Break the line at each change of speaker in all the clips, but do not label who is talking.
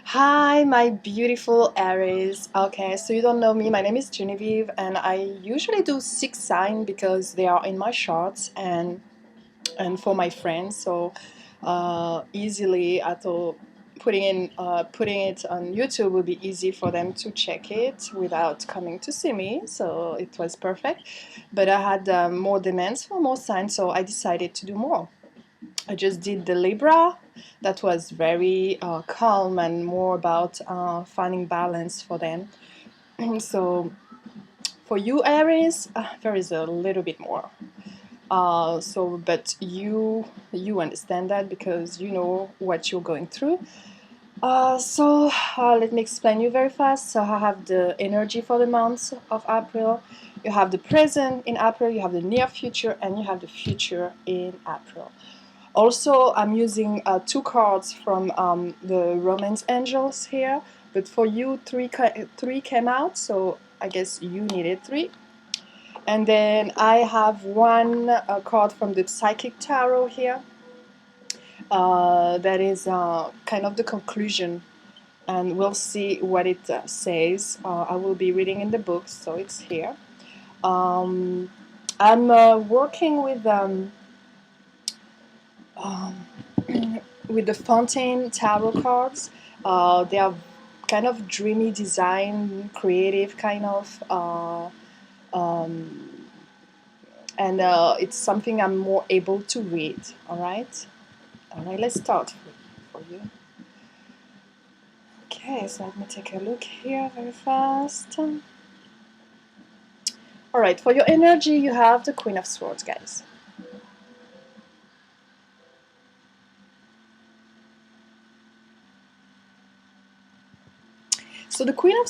Hi, my beautiful Aries. Okay, so you don't know me. My name is Genevieve, and I usually do six sign because they are in my charts and for my friends. So easily, I thought putting it on YouTube would be easy for them to check it without coming to see me. So it was perfect. But I had more demands for more signs, so I decided to do more. I just did the Libra. That was very calm and more about finding balance for them. So for you, Aries, there is a little bit more. But you understand that because you know what you're going through. Let me explain you very fast. So I have the energy for the month of April. You have the present in April. You have the near future, and you have the future in April. Also, I'm using two cards from the Romance Angels here, but for you, three came out, so I guess you needed three. And then I have one card from the Psychic Tarot here. That is kind of the conclusion, and we'll see what it says. I will be reading in the book, so it's here. Um, I'm working um, with the Fontaine tarot cards. They are kind of dreamy design, creative kind of, um, and it's something I'm more able to read. All right. Let's start for you. Okay, so let me take a look here very fast. All right, for your energy, you have the Queen of Swords, guys. So the Queen of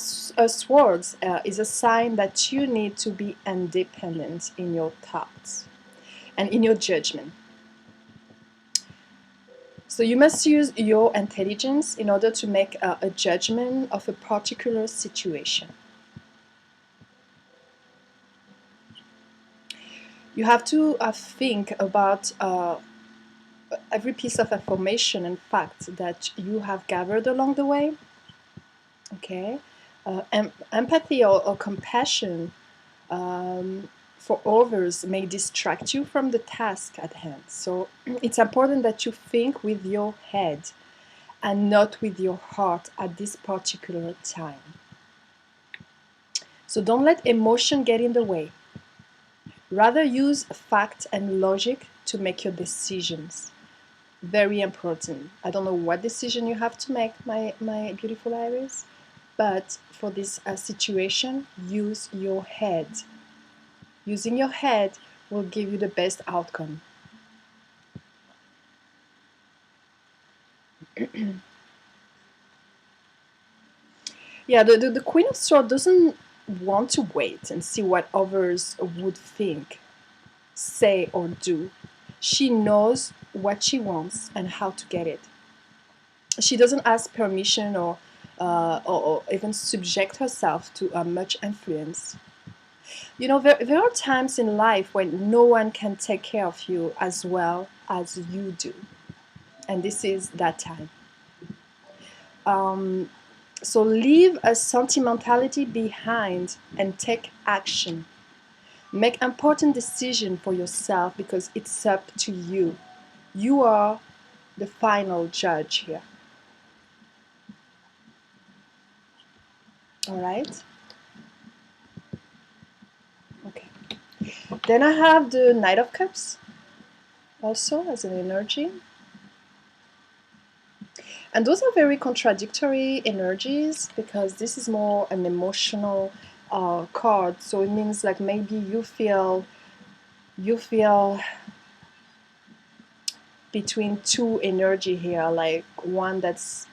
Swords is a sign that you need to be independent in your thoughts and in your judgment. So you must use your intelligence in order to make a judgment of a particular situation. You have to think about every piece of information and fact that you have gathered along the way. Okay, empathy or compassion for others may distract you from the task at hand. So it's important that you think with your head and not with your heart at this particular time. So don't let emotion get in the way. Rather use fact and logic to make your decisions. Very important. I don't know what decision you have to make, my beautiful Aries, but for this situation, use your head. Using your head will give you the best outcome. Yeah, the Queen of Swords doesn't want to wait and see what others would think, say, or do. She knows what she wants and how to get it. She doesn't ask permission or even subject herself to much influence. You know, there are times in life when no one can take care of you as well as you do. And this is that time. Um, so leave a sentimentality behind and take action. Make important decision for yourself because it's up to you. You are the final judge here. All right? Okay. Then I have the Knight of Cups also as an energy. And those are very contradictory energies because this is more an emotional card. So it means like maybe you feel between two energy here, like one that's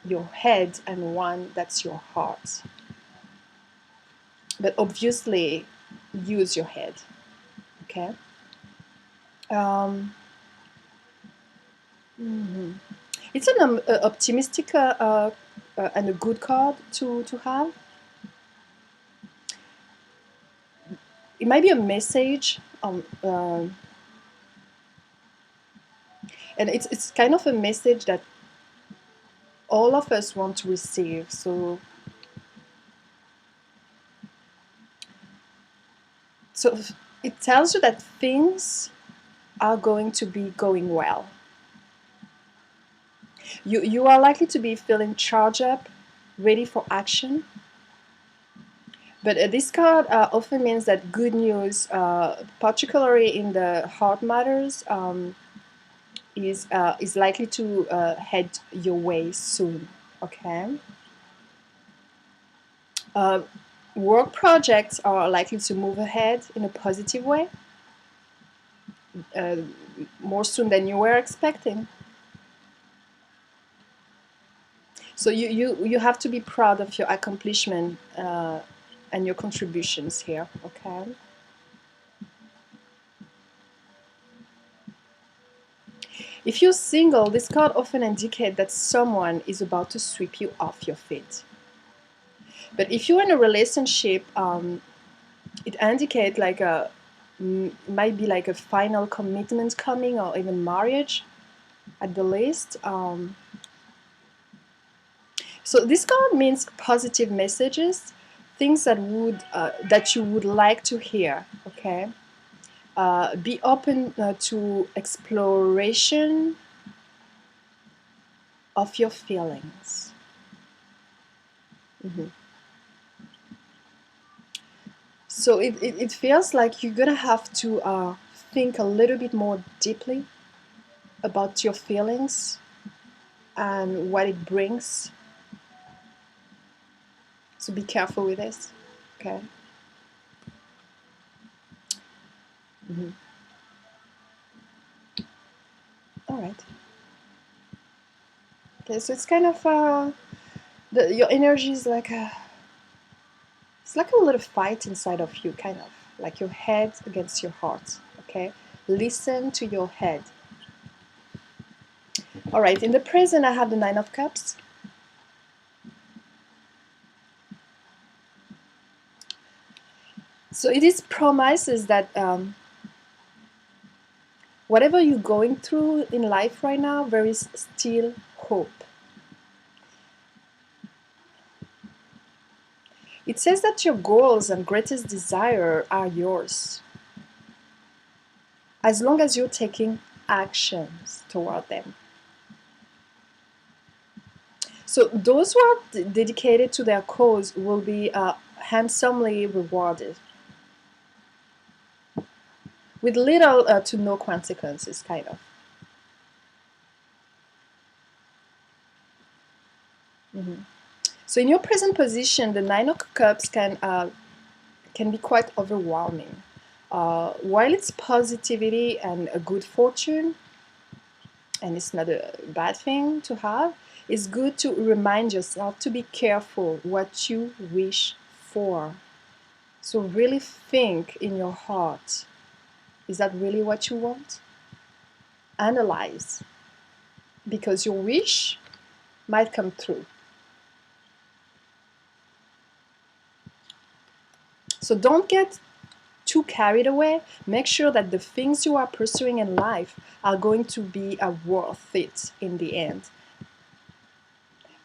your head and one that's your heart. But obviously, use your head. Okay. Um, mhm. It's an optimistic and a good card to have. It might be a message and it's kind of a message that all of us want to receive. So it tells you that things are going to be going well. You are likely to be feeling charged up, ready for action. But this card often means that good news, particularly in the heart matters, is likely to head your way soon. Okay. Uh, Work projects are likely to move ahead in a positive way, uh, more soon than you were expecting. So you have to be proud of your accomplishment and your contributions here. Okay. If you're single, this card often indicates that someone is about to sweep you off your feet. But if you're in a relationship, it indicates like might be like a final commitment coming, or even marriage at the least. So this card means positive messages, things that you would like to hear. Okay, be open to exploration of your feelings. Mm-hmm. So it feels like you're gonna have to think a little bit more deeply about your feelings and what it brings. So be careful with this. Okay. Mm-hmm. All right. Okay. So it's kind of your energy is like it's like a little fight inside of you, kind of like your head against your heart. Okay. Listen to your head. All right. In the present, I have the Nine of Cups. So it is promises that whatever you're going through in life right now, there is still hope. It says that your goals and greatest desire are yours, as long as you're taking actions toward them. So those who are dedicated to their cause will be handsomely rewarded, with little to no consequences, kind of. Mm-hmm. So in your present position, the Nine of Cups can be quite overwhelming. While it's positivity and a good fortune, and it's not a bad thing to have, it's good to remind yourself to be careful what you wish for. So really think in your heart, is that really what you want? Analyze, because your wish might come true. So don't get too carried away. Make sure that the things you are pursuing in life are going to be worth it in the end.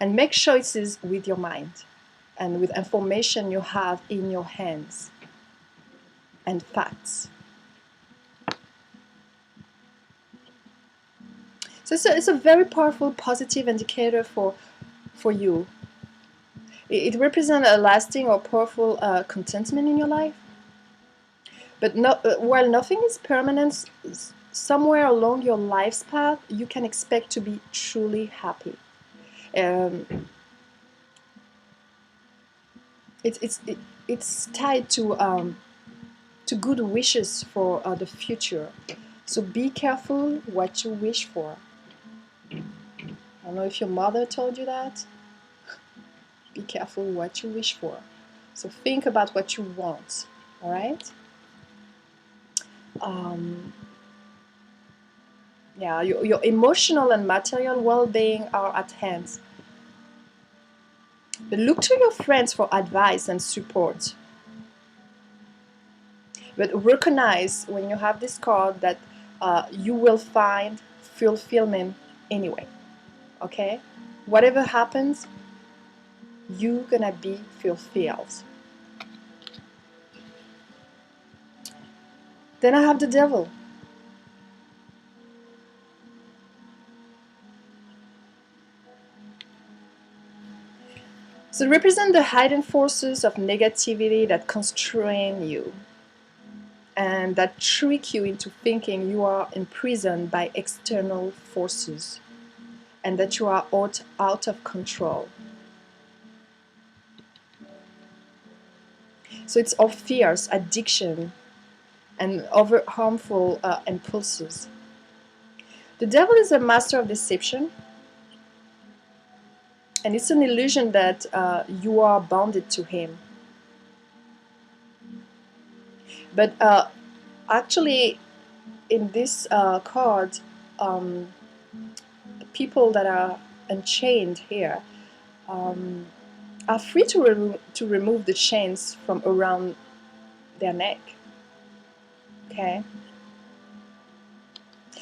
And make choices with your mind and with information you have in your hands and facts. So it's a very powerful positive indicator for you. It represents a lasting or powerful contentment in your life. But while nothing is permanent, somewhere along your life's path, you can expect to be truly happy. Um, it's tied to good wishes for the future. So be careful what you wish for. I don't know if your mother told you that. Be careful what you wish for. So think about what you want. All right. Yeah, your emotional and material well-being are at hand. But look to your friends for advice and support. But recognize when you have this card that you will find fulfillment anyway. Okay? whatever happens, you're gonna be fulfilled. Then I have the devil. So represent the hidden forces of negativity that constrain you and that trick you into thinking you are imprisoned by external forces and that you are out of control. So it's our fears, addiction, and other harmful impulses. The devil is a master of deception, and it's an illusion that you are bounded to him. But actually, in this card, the people that are unchained here are free to remove the chains from around their neck. Okay?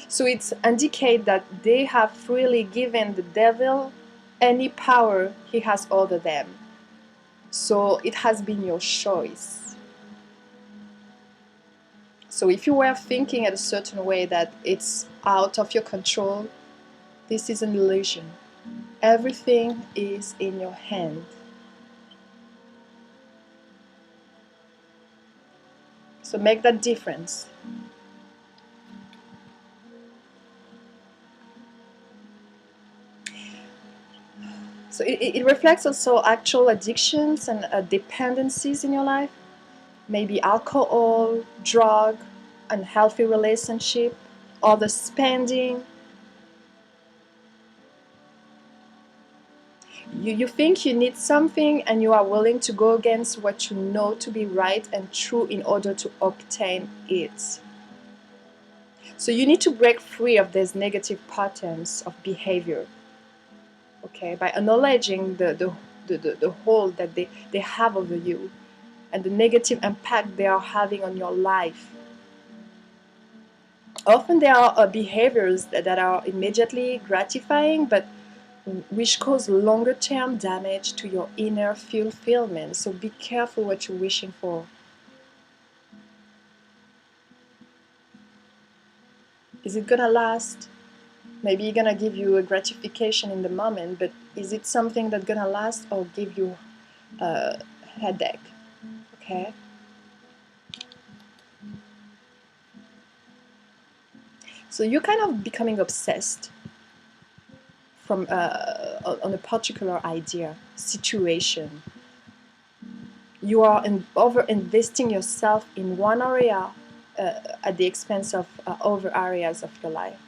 So it's indicate that they have freely given the devil any power he has over them. So it has been your choice. So if you were thinking at a certain way that it's out of your control, this is an illusion. Everything is in your hand. So make that difference. So it reflects also actual addictions and dependencies in your life. Maybe alcohol, drug, unhealthy relationship, or the spending. You think you need something and you are willing to go against what you know to be right and true in order to obtain it. So you need to break free of these negative patterns of behavior, okay, by acknowledging the hold that they have over you and the negative impact they are having on your life. Often there are behaviors that are immediately gratifying, but which cause longer-term damage to your inner fulfillment. So be careful what you're wishing for. Is it gonna last? Maybe it's gonna give you a gratification in the moment, but is it something that's gonna last or give you a headache? Okay. So you're kind of becoming obsessed from on a particular idea, situation. You are over investing yourself in one area at the expense of other areas of your life.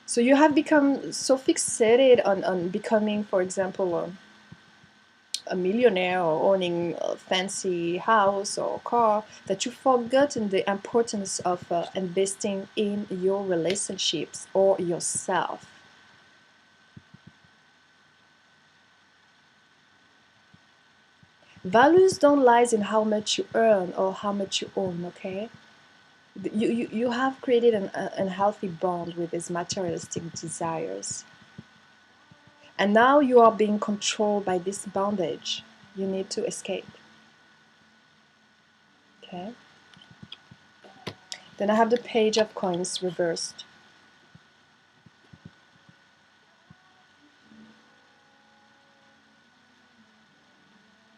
So you have become so fixated on becoming, for example, a millionaire or owning a fancy house or car that you've forgotten the importance of investing in your relationships or yourself. Values don't lie in how much you earn or how much you own, okay? You have created an unhealthy bond with these materialistic desires. And now you are being controlled by this bondage. You need to escape. Okay? Then I have the Page of Coins reversed.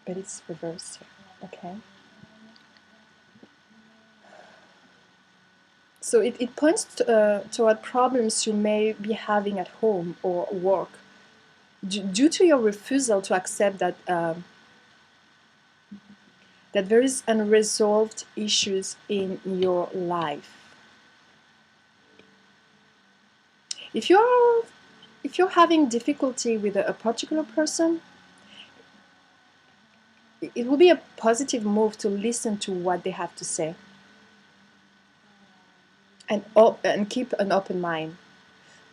But it's reversed here. Okay? So it points toward problems you may be having at home or work due to your refusal to accept that that there is unresolved issues in your life. If you're having difficulty with a particular person, it will be a positive move to listen to what they have to say and keep an open mind.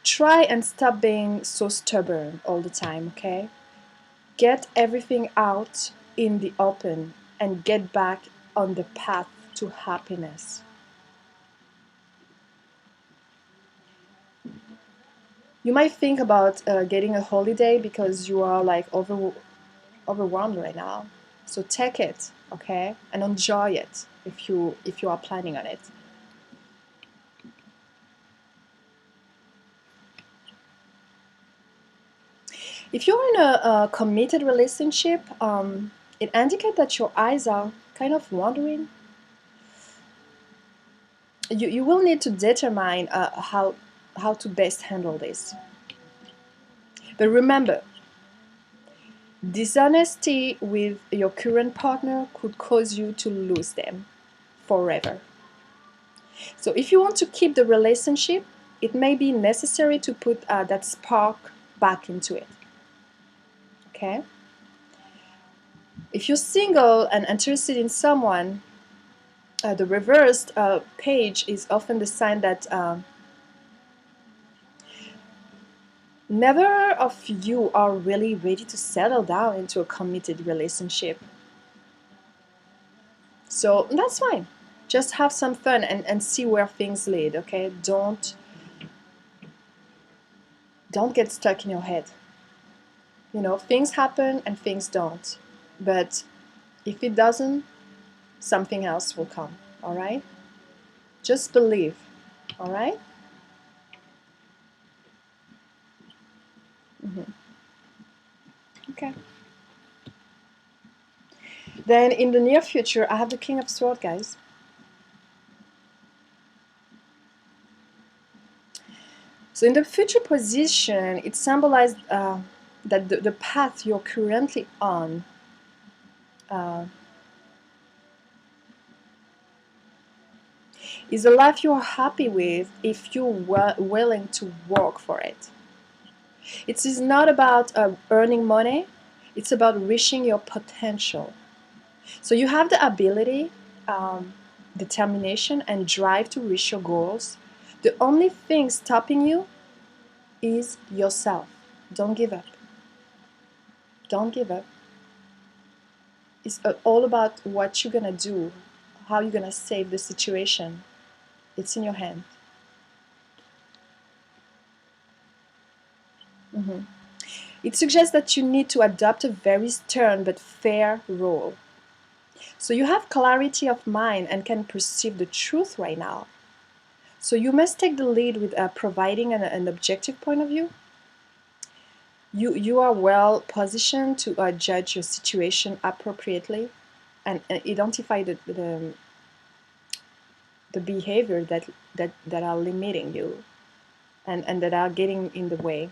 Try and stop being so stubborn all the time, okay? Get everything out in the open and get back on the path to happiness. You might think about getting a holiday because you are like overwhelmed right now. So take it, okay, and enjoy it if you are planning on it. If you're in a committed relationship, it indicates that your eyes are kind of wandering. You will need to determine how to best handle this. But remember, dishonesty with your current partner could cause you to lose them forever. So if you want to keep the relationship, it may be necessary to put that spark back into it. Okay? If you're single and interested in someone, the reversed page is often the sign that neither of you are really ready to settle down into a committed relationship. So that's fine. Just have some fun and see where things lead, okay? Don't get stuck in your head. You know, things happen and things don't. But if it doesn't, something else will come, all right? Just believe, all right? Mm-hmm. Okay. Then in the near future, I have the King of Swords, guys. So in the future position, it symbolized that the path you're currently on uh, is a life you're happy with if you're willing to work for it. It is not about earning money, it's about reaching your potential. So you have the ability, determination, and drive to reach your goals. The only thing stopping you is yourself. Don't give up. Don't give up. It's all about what you're gonna do, how you're gonna save the situation. It's in your hand. Mm-hmm. It suggests that you need to adopt a very stern but fair role. So you have clarity of mind and can perceive the truth right now. So you must take the lead with providing an objective point of view. You are well positioned to judge your situation appropriately and identify the behavior that are limiting you and that are getting in the way.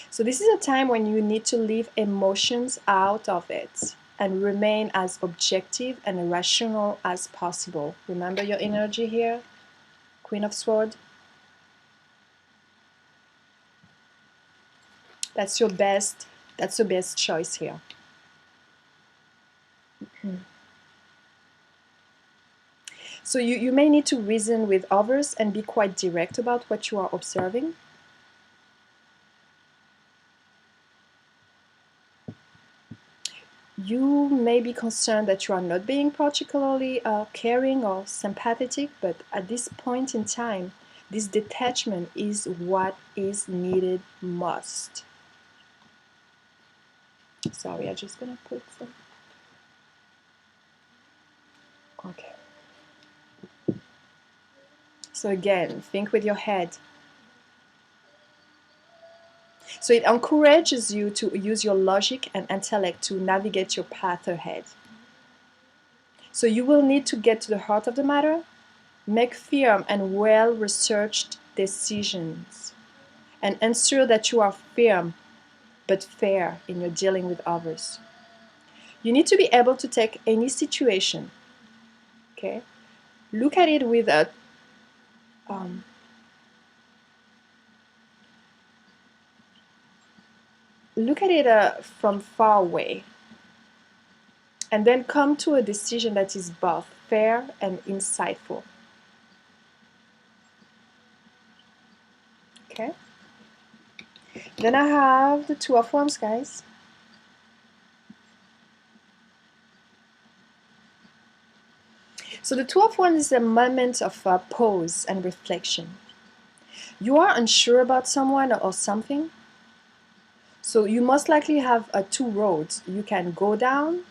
So this is a time when you need to leave emotions out of it and remain as objective and rational as possible. Remember your energy here, Queen of Swords. That's your best. That's the best choice here. Mm. So you may need to reason with others and be quite direct about what you are observing. You may be concerned that you are not being particularly caring or sympathetic, but at this point in time, this detachment is what is needed most. Sorry, I'm just gonna put some. Okay. So again, think with your head. So it encourages you to use your logic and intellect to navigate your path ahead. So you will need to get to the heart of the matter, make firm and well-researched decisions, and ensure that you are firm but fair in your dealing with others. You need to be able to take any situation, okay? Look at it with a um, look at it from far away, and then come to a decision that is both fair and insightful. Okay. Then I have the Two of Wands, guys. So the Two of Wands is a moment of pause and reflection. You are unsure about someone or something. So you most likely have two roads you can go down.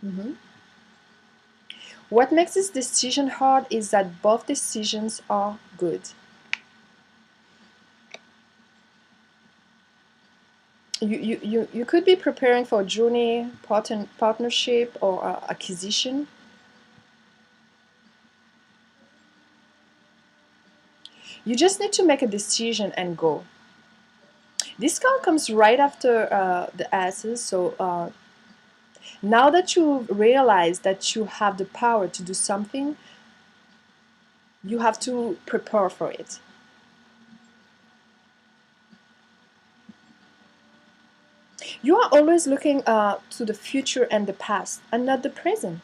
Mhm. What makes this decision hard is that both decisions are good. You could be preparing for a journey, partnership, or acquisition. You just need to make a decision and go. This card comes right after the asses, so now that you realize that you have the power to do something, you have to prepare for it. You are always looking to the future and the past, and not the present.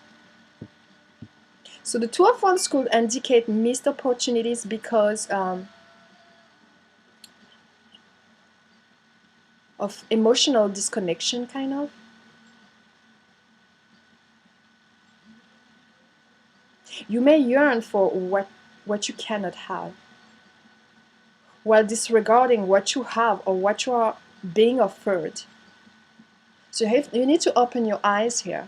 So the Two of Wands could indicate missed opportunities because of emotional disconnection, kind of. You may yearn for what you cannot have, while disregarding what you have or what you are being offered. So you need to open your eyes here.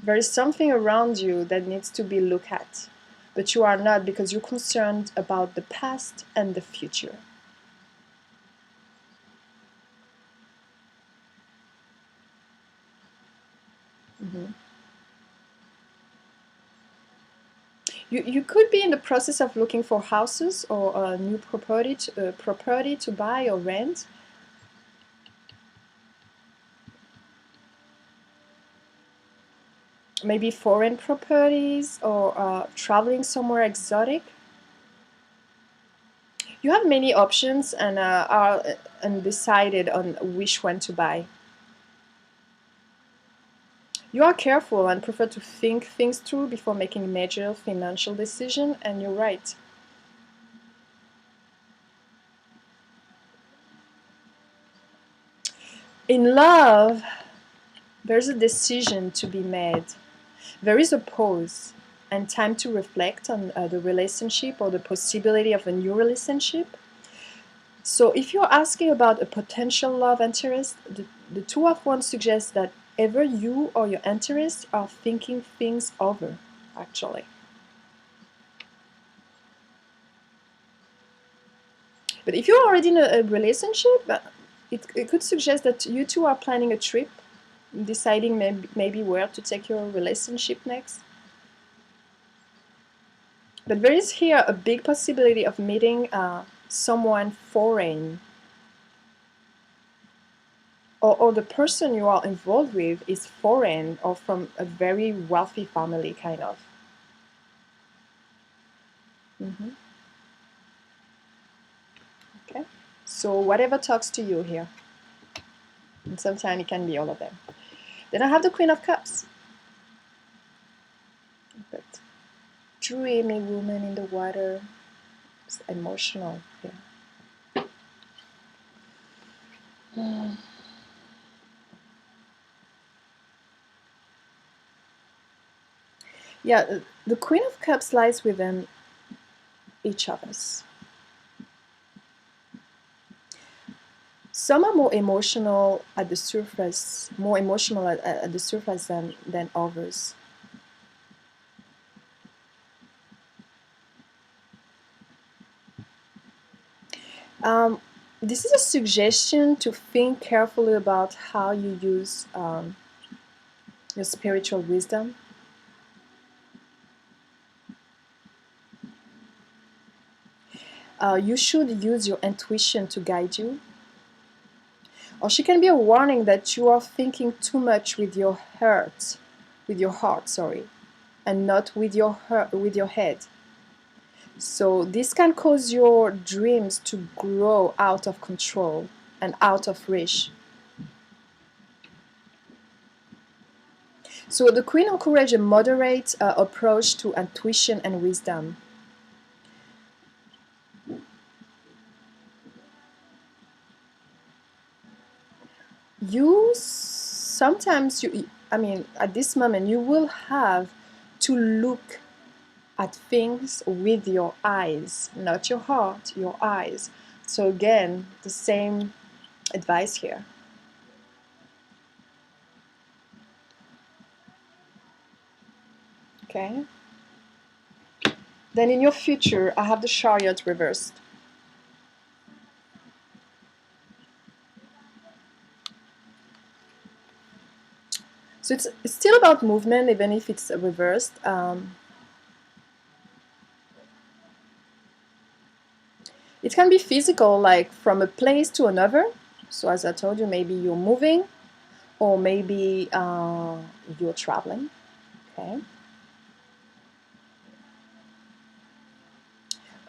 There is something around you that needs to be looked at, but you are not because you're concerned about the past and the future. Mhm. You could be in the process of looking for houses or a new property to buy or rent. Maybe foreign properties or traveling somewhere exotic. You have many options and are undecided on which one to buy. You are careful and prefer to think things through before making major financial decisions, and you're right. In love, there's a decision to be made. There is a pause and time to reflect on the relationship or the possibility of a new relationship. So, if you're asking about a potential love interest, the Two of Wands suggests that either you or your interest are thinking things over, actually. But if you're already in a relationship, it could suggest that you two are planning a trip, deciding maybe where to take your relationship next. But there is here a big possibility of meeting someone foreign, or the person you are involved with is foreign or from a very wealthy family, kind of. Hmm. Okay. So whatever talks to you here, and sometimes it can be all of them. Then I have the Queen of Cups. But dreamy woman in the water, it's emotional. Yeah. Mm. Yeah, the Queen of Cups lies within each of us. Some are more emotional at the surface, more emotional at the surface than others. Um, this is a suggestion to think carefully about how you use your spiritual wisdom. You should use your intuition to guide you. Or she can be a warning that you are thinking too much with your heart, sorry, and not with your head. So this can cause your dreams to grow out of control and out of reach. So the Queen encourages a moderate approach to intuition and wisdom. You sometimes you I mean at this moment you will have to look at things with your eyes, not your heart, your eyes. So again, the same advice here. Okay. Then in your future, I have the Chariot reversed. So it's still about movement, even if it's reversed. It can be physical, like from a place to another. So as I told you, maybe you're moving, or maybe you're traveling. Okay.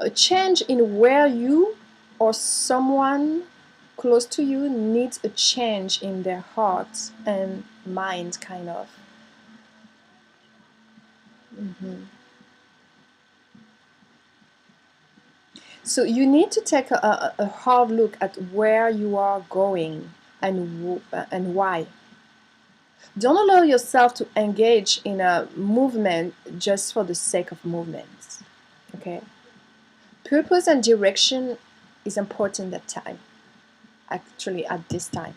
A change in where you or someone close to you needs a change in their heart and mind, kind of. Mm-hmm. So you need to take a hard look at where you are going and why. Don't allow yourself to engage in a movement just for the sake of movement. Okay? Purpose and direction is important at time. Actually, at this time.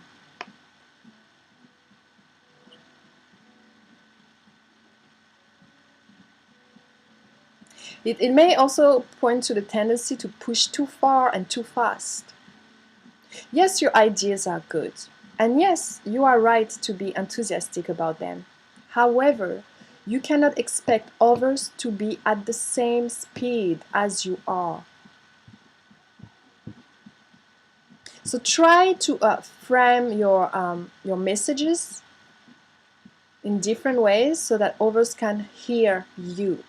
It may also point to the tendency to push too far and too fast. Yes, your ideas are good. And yes, you are right to be enthusiastic about them. However, you cannot expect others to be at the same speed as you are. So try to frame your messages in different ways so that others can hear you.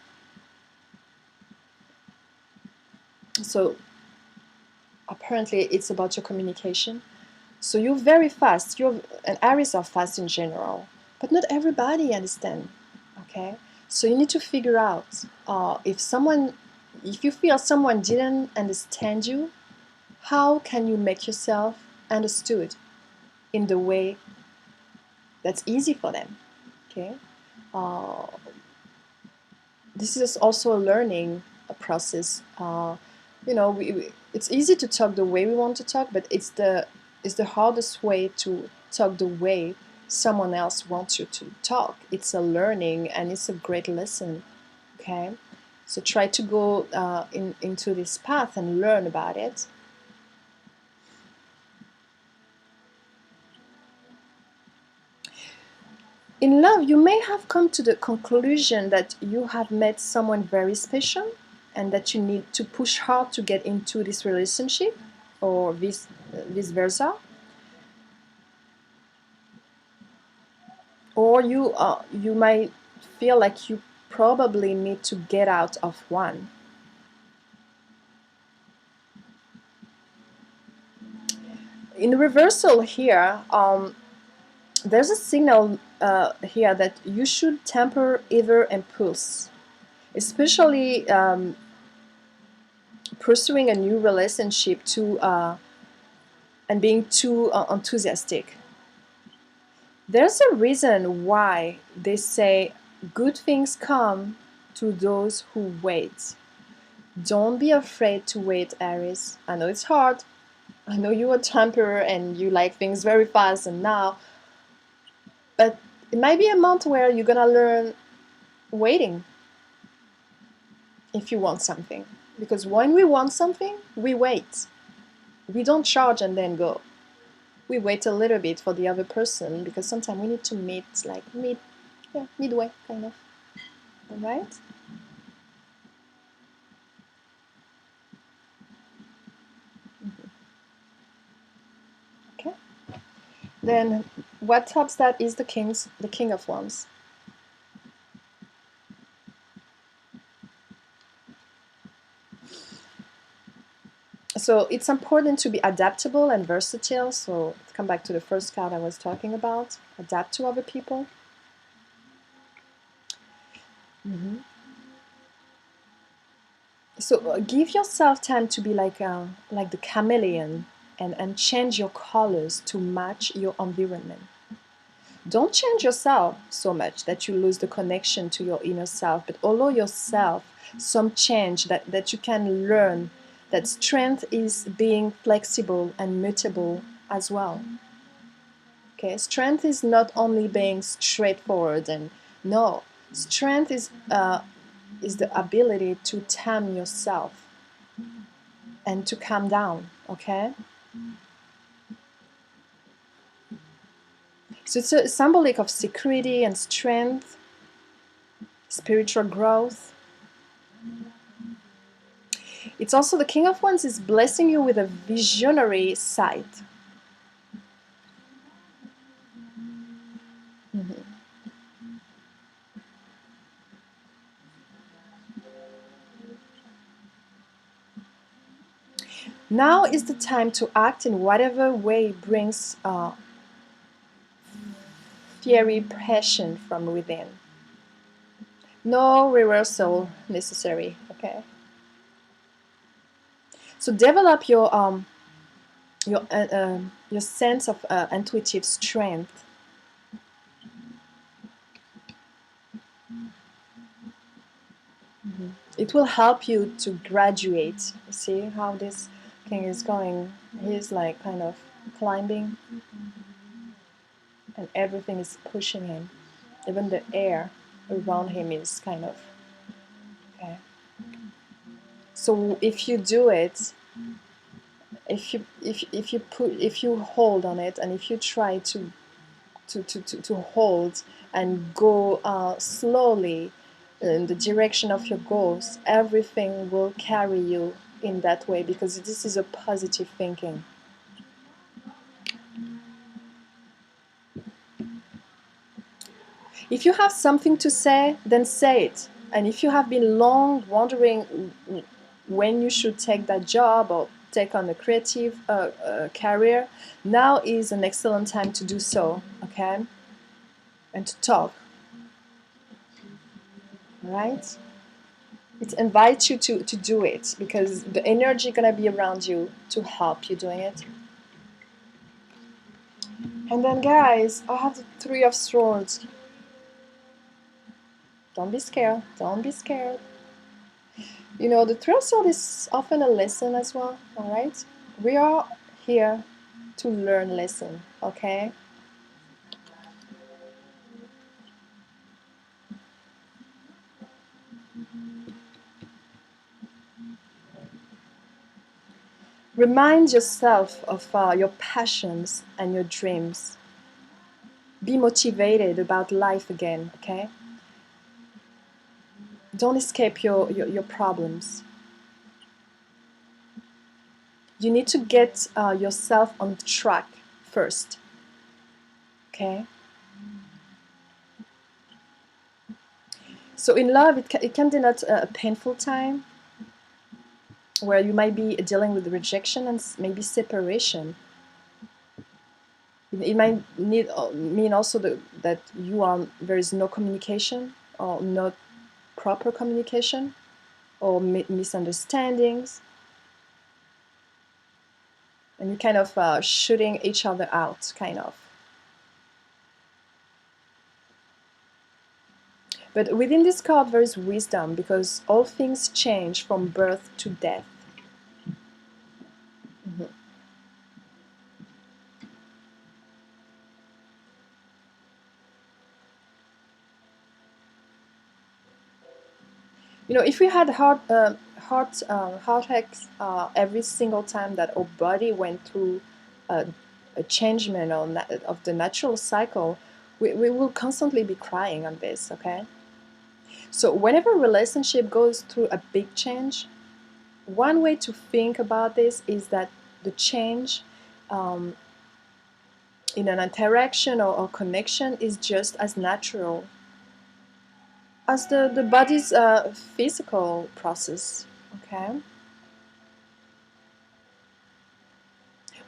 So apparently it's about your communication. So you're very fast. And Aries are fast in general, but not everybody understands. Okay, so you need to figure out if you feel someone didn't understand you, how can you make yourself understood in the way that's easy for them. Okay, uh, this is also a learning process. It's easy to talk the way we want to talk, but it's the hardest way to talk the way someone else wants you to talk. It's a learning and it's a great lesson. Okay, so try to go into this path and learn about it. In love, you may have come to the conclusion that you have met someone very special and that you need to push hard to get into this relationship, or vice versa. Or you might feel like you probably need to get out of one. In reversal here, there's a signal here that you should temper either impulse, especially pursuing a new relationship and being too enthusiastic. There's a reason why they say good things come to those who wait. Don't be afraid to wait, Aries. I know it's hard. I know you're a temper and you like things very fast and now, but it might be a month where you're gonna learn waiting if you want something. Because when we want something, we wait. We don't charge and then go. We wait a little bit for the other person because sometimes we need to meet like midway kind of. All right? Okay. Then what tops that is the King of Wands. So it's important to be adaptable and versatile. So let's come back to the first card I was talking about. Adapt to other people. Mm-hmm. So give yourself time to be like the chameleon and change your colors to match your environment. Don't change yourself so much that you lose the connection to your inner self, but allow yourself some change that you can learn, that strength is being flexible and mutable as well. Okay, strength is not only being straightforward, and no, strength is the ability to tame yourself and to calm down. Okay, so it's a symbolic of security and strength, spiritual growth. It's also the King of Wands is blessing you with a visionary sight. Mhm. Now is the time to act in whatever way brings fiery passion from within. No reversal necessary. Okay. So develop your sense of intuitive strength. It will help you to graduate. See how this king is going? He's like kind of climbing, and everything is pushing him. Even the air around him is kind of okay. So if you do it, if you hold on it, and if you try to hold and go slowly in the direction of your goals, everything will carry you in that way, because this is a positive thinking. If you have something to say, then say it. And if you have been long wondering when you should take that job or take on a creative career, now is an excellent time to do so, okay? And to talk, right? It invites you to do it, because the energy gonna be around you to help you doing it. And then, guys, I have the Three of Swords. Don't be scared. Don't be scared. You know, the Three of Swords is often a lesson as well, alright? We are here to learn lesson, okay? Remind yourself of your passions and your dreams. Be motivated about life again, okay? Don't escape your problems. You need to get yourself on track first, okay? So in love, it can denote a painful time where you might be dealing with rejection and maybe separation. It might mean also that there is no communication, or not proper communication, or misunderstandings, and you kind of shooting each other out, kind of. But within this card, there is wisdom, because all things change from birth to death. Mhm. You know, if we had heartaches every single time that our body went through a changement of the natural cycle, we will constantly be crying on this, okay? So whenever a relationship goes through a big change, one way to think about this is that the change um, in an interaction or connection is just as natural as the body's physical process, okay?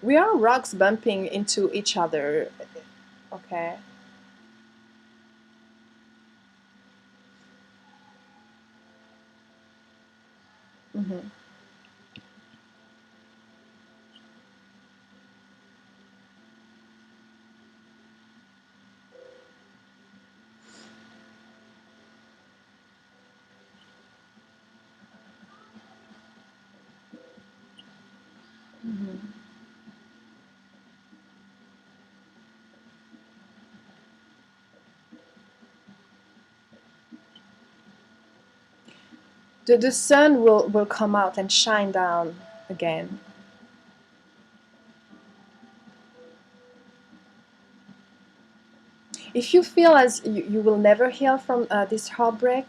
We are rocks bumping into each other, okay? Mm-hmm. Mhm. The sun will come out and shine down again. If you feel as you will never heal from this heartbreak,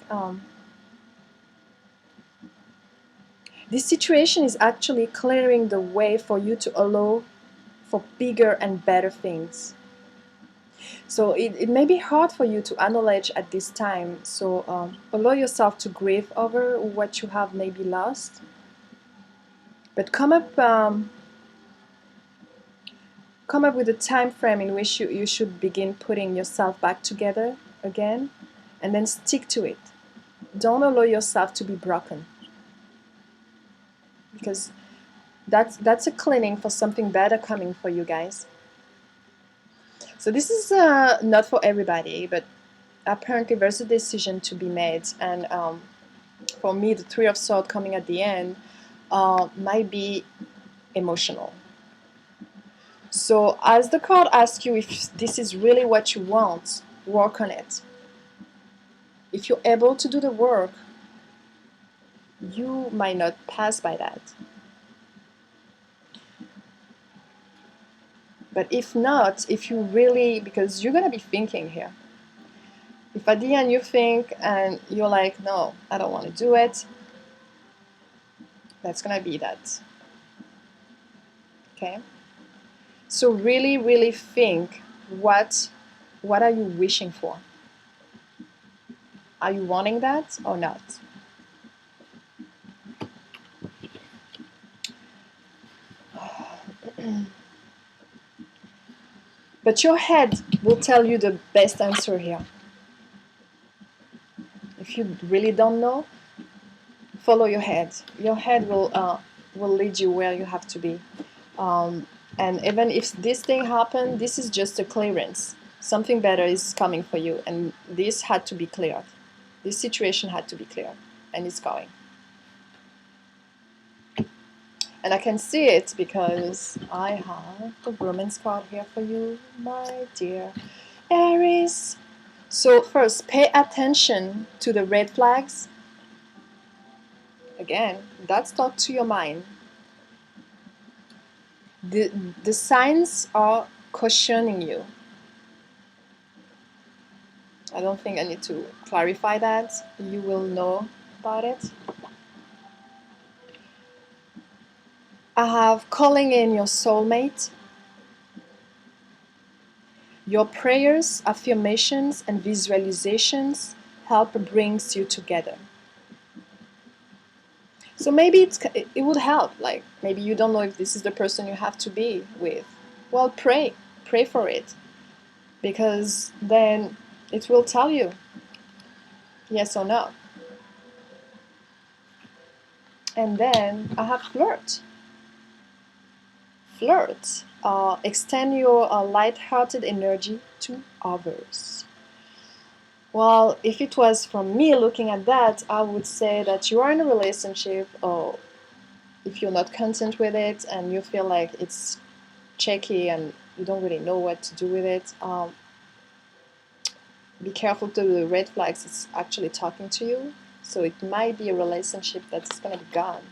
this situation is actually clearing the way for you to allow for bigger and better things. So it may be hard for you to acknowledge at this time. So allow yourself to grieve over what you have maybe lost. But come up with a time frame in which you should begin putting yourself back together again, and then stick to it. Don't allow yourself to be broken, because that's a cleaning for something better coming for you guys. So this is not for everybody, but apparently there's a decision to be made, and for me, the Three of Swords coming at the end might be emotional. So as the card asks you if this is really what you want, work on it. If you're able to do the work, you might not pass by that. But if not, if you really, because you're going to be thinking here. If at the end you think and you're like, no, I don't want to do it, that's going to be that. Okay? So really, really think, what are you wishing for? Are you wanting that or not? But your head will tell you the best answer here. If you really don't know, follow your head. Your head will lead you where you have to be. And even if this thing happened, this is just a clearance. Something better is coming for you, and this had to be cleared. This situation had to be cleared, and it's going. And I can see it because I have the romance card here for you, my dear Aries. So first, pay attention to the red flags. Again, that's talk to your mind. The signs are cautioning you. I don't think I need to clarify that. You will know about it. I have calling in your soulmate. Your prayers, affirmations, and visualizations help brings you together. So maybe it would help. Like maybe you don't know if this is the person you have to be with. Well, pray for it, because then it will tell you yes or no. And then I have flirt. Flirt. Extend your light-hearted energy to others. Well, if it was from me looking at that, I would say that you are in a relationship, or if you're not content with it and you feel like it's shaky and you don't really know what to do with it, be careful to the red flags. It's actually talking to you. So it might be a relationship that's going to be gone.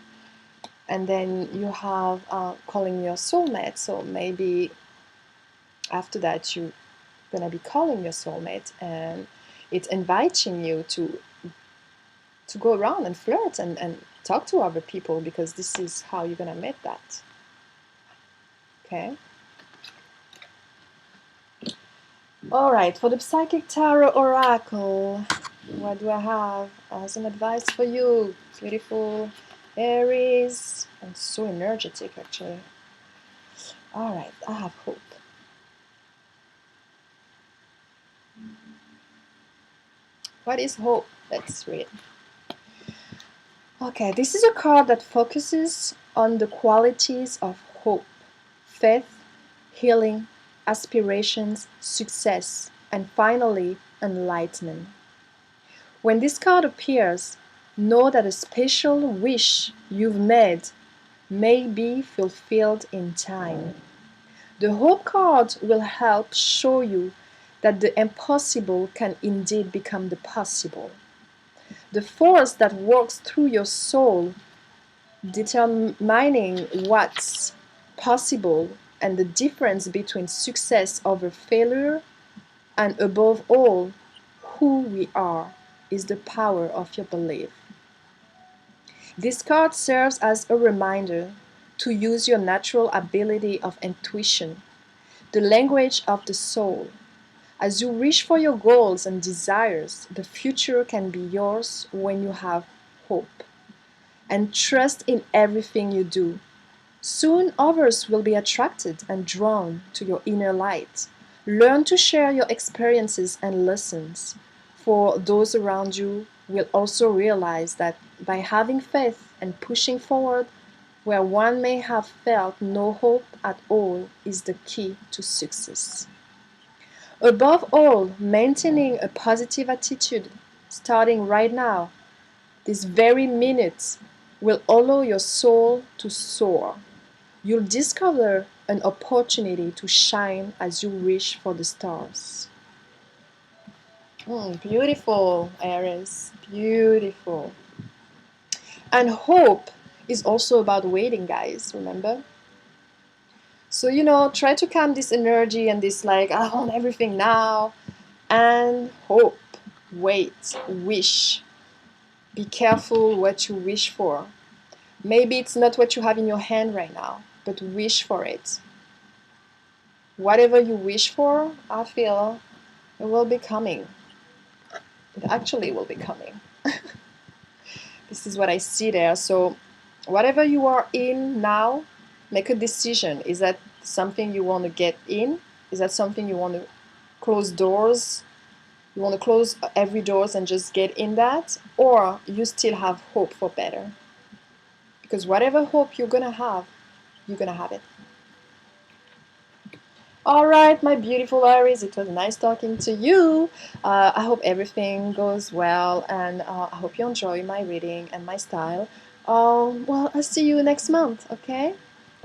And then you have calling your soulmate. So maybe after that you're going to be calling your soulmate, and it's inviting you to go around and flirt and talk to other people, because this is how you're going to meet that. Okay? Alright, for the Psychic Tarot Oracle, what do I have as an advice for you? Beautiful Aries, and so energetic actually. Alright, I have hope. What is hope? Let's read. Okay, this is a card that focuses on the qualities of hope, faith, healing, aspirations, success, and finally, enlightenment. When this card appears, know that a special wish you've made may be fulfilled in time. The Hope card will help show you that the impossible can indeed become the possible. The force that works through your soul, determining what's possible and the difference between success over failure, and above all, who we are, is the power of your belief. This card serves as a reminder to use your natural ability of intuition, the language of the soul. As you reach for your goals and desires, the future can be yours when you have hope and trust in everything you do. Soon others will be attracted and drawn to your inner light. Learn to share your experiences and lessons, for those around you will also realize that by having faith and pushing forward where one may have felt no hope at all is the key to success. Above all, maintaining a positive attitude starting right now, this very minute, will allow your soul to soar. You'll discover an opportunity to shine as you reach for the stars. Beautiful, Aries. Beautiful. And hope is also about waiting, guys, remember? So, try to calm this energy and this, like, I want everything now. And hope. Wait. Wish. Be careful what you wish for. Maybe it's not what you have in your hand right now, but wish for it. Whatever you wish for, I feel it will be coming. It actually will be coming. This is what I see there. So whatever you are in now, make a decision. Is that something you want to get in? Is that something you want to close doors? You want to close every doors and just get in that? Or you still have hope for better? Because whatever hope you're going to have, you're going to have it. All right, my beautiful Aries, it was nice talking to you. I hope everything goes well, and I hope you enjoy my reading and my style. Well, I'll see you next month, okay?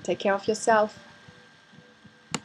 Take care of yourself.